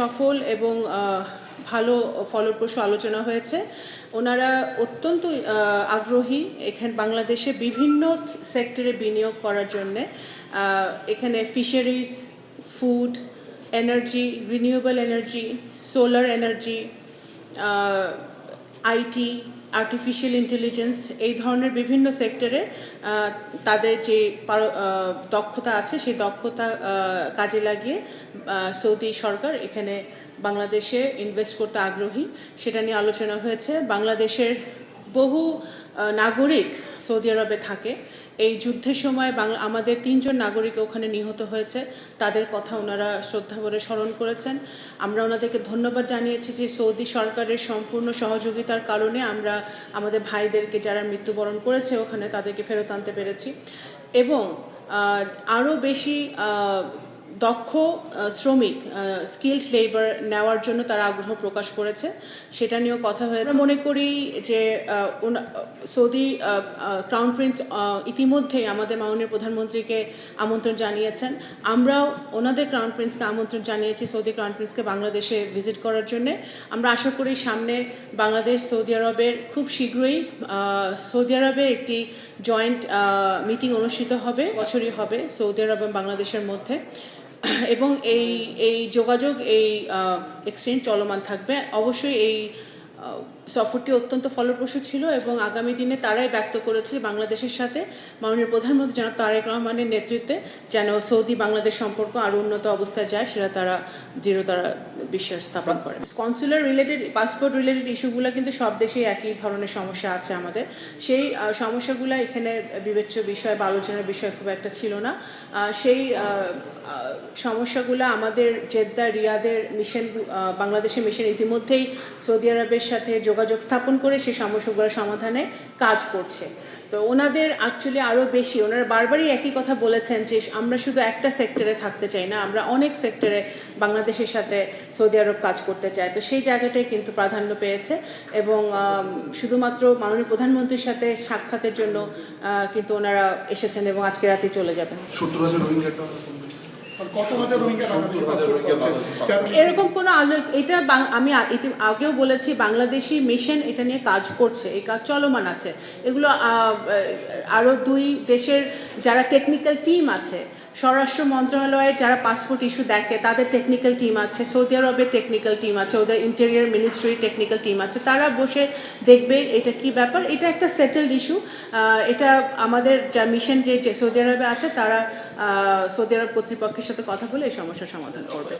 সফল এবং ভালো ফলপ্রসূ আলোচনা হয়েছে। ওনারা অত্যন্ত আগ্রহী এখানে বাংলাদেশে বিভিন্ন সেক্টরে বিনিয়োগ করার জন্যে। এখানে fisheries, food, energy, renewable energy, solar energy, IT, artificial intelligence, এই ধরনের বিভিন্ন সেক্টরে তাদের যে দক্ষতা আছে সেই দক্ষতা কাজে লাগিয়ে সৌদি সরকার এখানে বাংলাদেশে ইনভেস্ট করতে আগ্রহী, সেটা নিয়ে আলোচনা হয়েছে। বাংলাদেশের বহু নাগরিক সৌদি আরবে থাকে। এই যুদ্ধের সময় আমাদের 3 জন নাগরিক ওখানে নিহত হয়েছে, তাদের কথা ওনারা শ্রদ্ধা ভরে স্মরণ করেছেন। আমরা ওনাদেরকে ধন্যবাদ জানিয়েছি যে সৌদি সরকারের সম্পূর্ণ সহযোগিতার কারণে আমরা আমাদের ভাইদেরকে যারা মৃত্যুবরণ করেছে ওখানে তাদেরকে ফেরত আনতে পেরেছি এবং আরও বেশি দক্ষ শ্রমিক, স্কিলড লেবার নেওয়ার জন্য তারা আগ্রহ প্রকাশ করেছে, সেটা নিয়েও কথা হয়েছে। মনে করি যে সৌদি ক্রাউন প্রিন্স ইতিমধ্যেই আমাদের মাননীয় প্রধানমন্ত্রীকে আমন্ত্রণ জানিয়েছেন। আমরাও ওনাদের ক্রাউন প্রিন্সকে আমন্ত্রণ জানিয়েছি সৌদি ক্রাউন প্রিন্সকে বাংলাদেশে ভিজিট করার জন্যে। আমরা আশা করি সামনে বাংলাদেশ সৌদি আরবের খুব শীঘ্রই সৌদি আরবে একটি জয়েন্ট মিটিং অনুষ্ঠিত হবে, বছরই হবে সৌদি আরব এবং বাংলাদেশের মধ্যে, এবং এই যোগাযোগ, এই এক্সচেঞ্জ চলমান থাকবে। অবশ্যই এই সফরটি অত্যন্ত ফলপ্রসূ ছিল এবং আগামী দিনে তারাই ব্যক্ত করেছে বাংলাদেশের সাথে মাননীয় প্রধানমন্ত্রী জনাব তারেক রহমানের নেতৃত্বে যেন সৌদি বাংলাদেশ সম্পর্ক আরও উন্নত অবস্থায় যায়, সেটা তারা দৃঢ়তারা বিশ্বাস স্থাপন করে। কনসুলার রিলেটেড, পাসপোর্ট রিলেটেড ইস্যুগুলো কিন্তু সব দেশেই একই ধরনের সমস্যা আছে আমাদের। সেই সমস্যাগুলো এখানে বিবেচ্য বিষয় বা আলোচনার বিষয় খুব একটা ছিল না। সেই সমস্যাগুলো আমাদের জেদ্দা, রিয়াদের মিশন, বাংলাদেশের মিশন ইতিমধ্যেই সৌদি আরবের সাথে যোগাযোগ স্থাপন করে সেই সমস্যাগুলোর সমাধানে কাজ করছে। তো ওনাদের অ্যাকচুয়ালি আরও বেশি, ওনারা বারবারই একই কথা বলেছেন যে আমরা শুধু একটা সেক্টরে থাকতে চাই না, আমরা অনেক সেক্টরে বাংলাদেশের সাথে সৌদি আরব কাজ করতে চায়। তো সেই জায়গাটাই কিন্তু প্রাধান্য পেয়েছে এবং শুধুমাত্র মাননীয় প্রধানমন্ত্রীর সাথে সাক্ষাতের জন্য কিন্তু ওনারা এসেছেন এবং আজকে রাতে চলে যাবেন। এরকম কোনো এটা আমি আগেও বলেছি, বাংলাদেশি মিশন এটা নিয়ে কাজ করছে, এই কাজ চলমান আছে। এগুলো আরও 2 দেশের যারা টেকনিক্যাল টিম আছে, স্বরাষ্ট্র মন্ত্রণালয়ের যারা পাসপোর্ট ইস্যু দেখে তাদের টেকনিক্যাল টিম আছে, সৌদি আরবের টেকনিক্যাল টিম আছে, ওদের ইন্টেরিয়র মিনিস্ট্রির টেকনিক্যাল টিম আছে, তারা বসে দেখবে এটা কি ব্যাপার। এটা একটা সেটেলড ইস্যু। এটা আমাদের যা মিশন যে সৌদি আরবে আছে তারা সৌদি আরব কর্তৃপক্ষের সাথে কথা বলে এই সমস্যার সমাধান করবে।